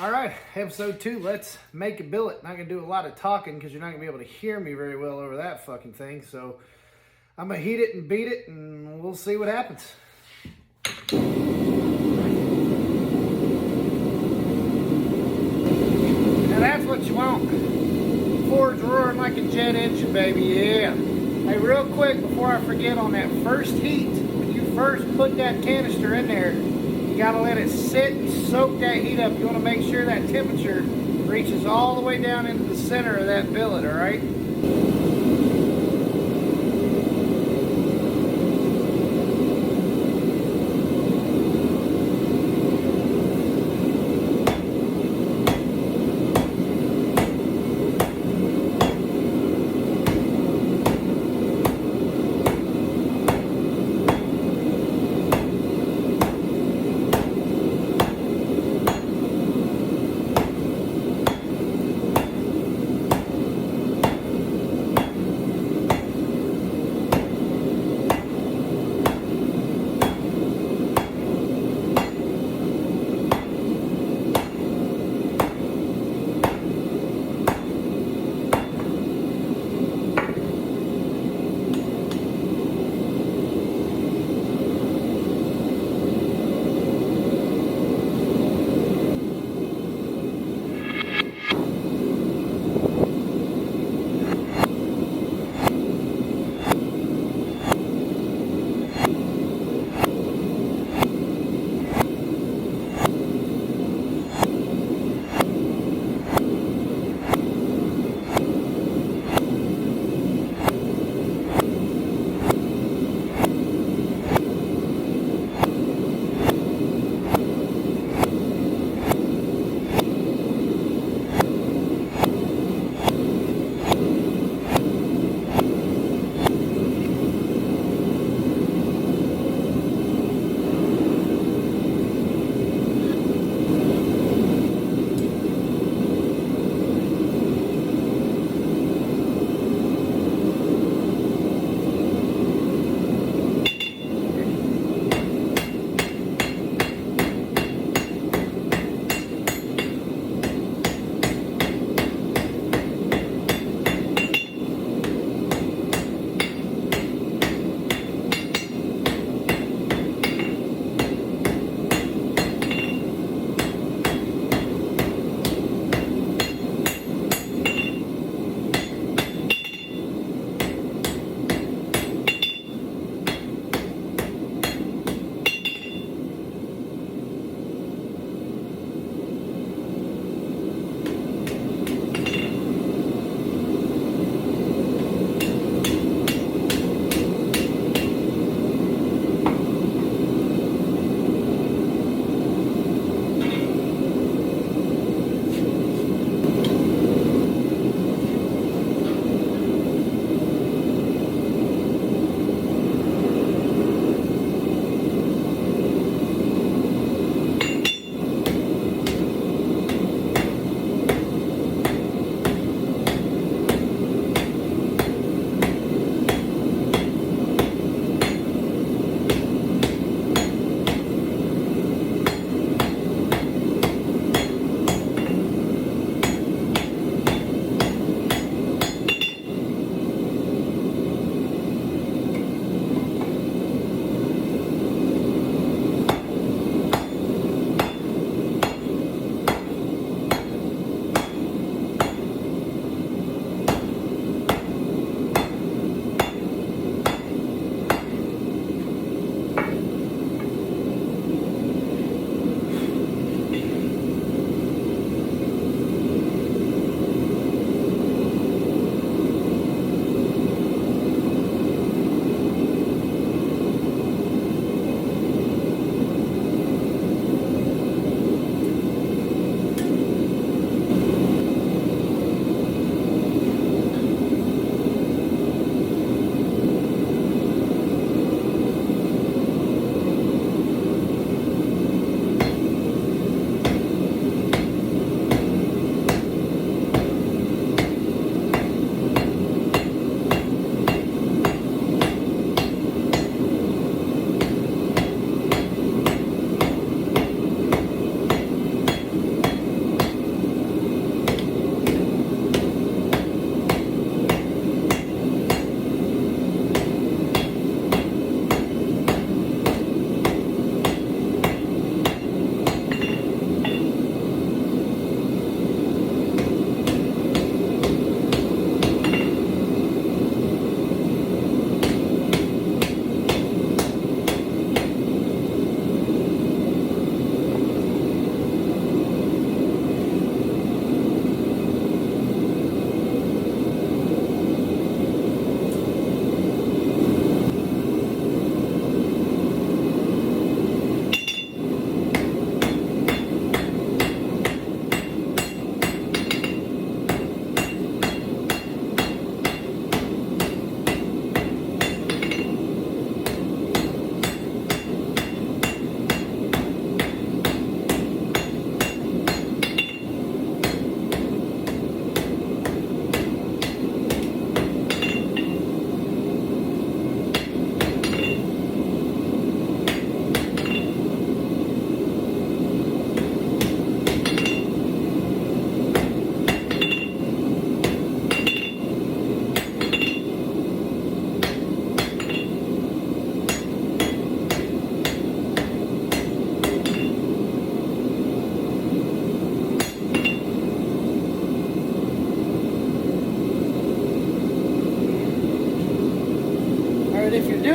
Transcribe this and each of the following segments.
All right, episode 2, let's make a billet. Not gonna do a lot of talking because you're not gonna be able to hear me very well over that fucking thing. So I'm gonna heat it and beat it and we'll see what happens. Now that's what you want. Ford's roaring like a jet engine, baby, yeah. Hey, real quick before I forget, on that first heat, when you first put that canister in there, you gotta let it sit and soak that heat up. You wanna make sure that temperature reaches all the way down into the center of that billet, all right?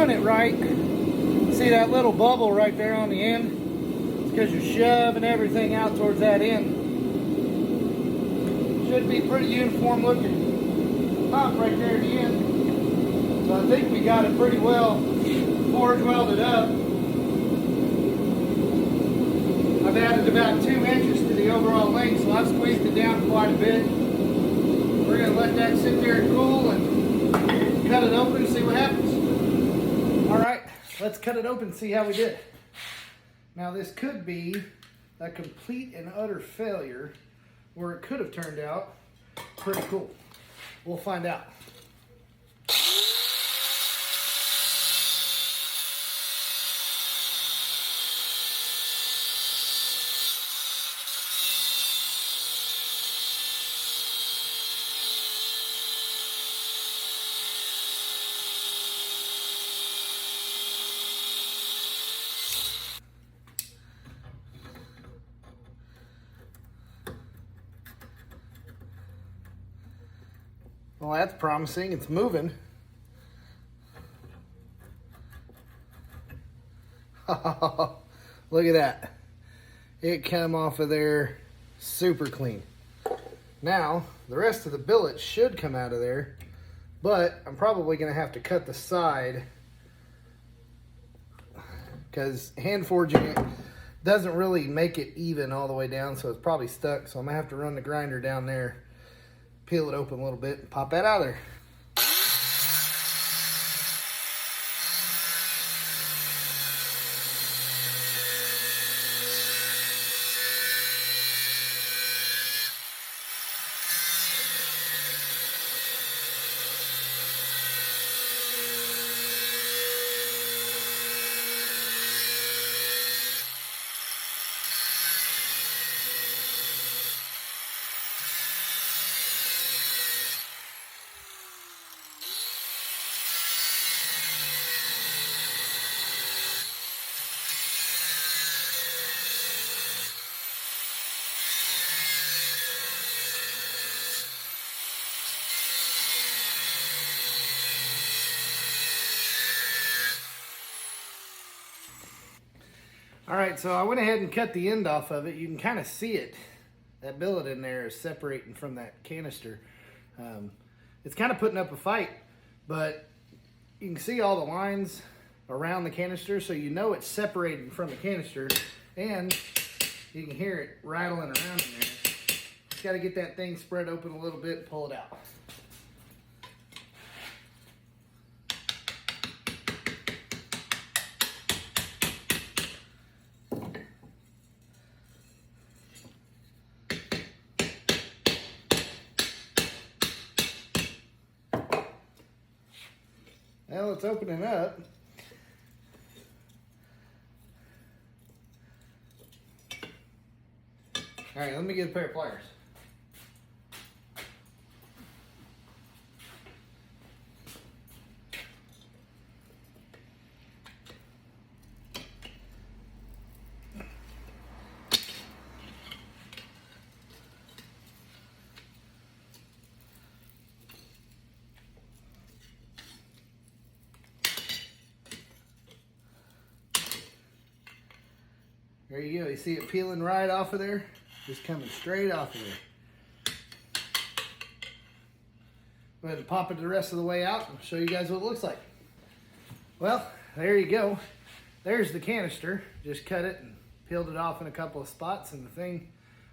doing it right. See that little bubble right there on the end? It's because you're shoving everything out towards that end. Should be pretty uniform looking top right there at the end. So I think we got it pretty well forge welded up. I've added about 2 inches to the overall length, so I've squeezed it down quite a bit. We're going to let that sit there and cool and cut it open and see what happens. All right, let's cut it open and see how we did. Now this could be a complete and utter failure, or it could have turned out pretty cool. We'll find out. Well, that's promising. It's moving. Look at that. It came off of there super clean. Now, the rest of the billet should come out of there, but I'm probably going to have to cut the side because hand forging it doesn't really make it even all the way down, so it's probably stuck. So I'm going to have to run the grinder down there, peel it open a little bit, and pop that out of there. All right, so I went ahead and cut the end off of it. You can kind of see it. That billet in there is separating from that canister. It's kind of putting up a fight, but you can see all the lines around the canister, so you know it's separating from the canister, and you can hear it rattling around in there. Just got to get that thing spread open a little bit and pull it out. Well, it's opening up. All right, let me get a pair of pliers. There you go. You see it peeling right off of there? Just coming straight off of there. Go ahead and pop it the rest of the way out and show you guys what it looks like. Well, there you go. There's the canister. Just cut it and peeled it off in a couple of spots and the thing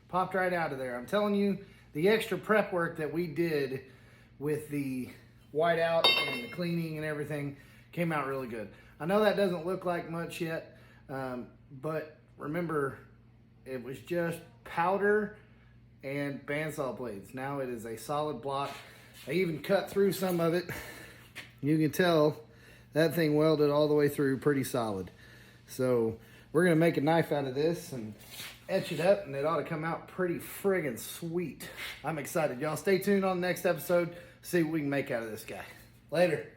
popped right out of there. I'm telling you, the extra prep work that we did with the whiteout and the cleaning and everything came out really good. I know that doesn't look like much yet, but remember, it was just powder and bandsaw blades. Now it is a solid block. I even cut through some of it. You can tell that thing welded all the way through pretty solid. So we're gonna make a knife out of this and etch it up, and it ought to come out pretty friggin' sweet. I'm excited. Y'all stay tuned on the next episode, see what we can make out of this guy. Later.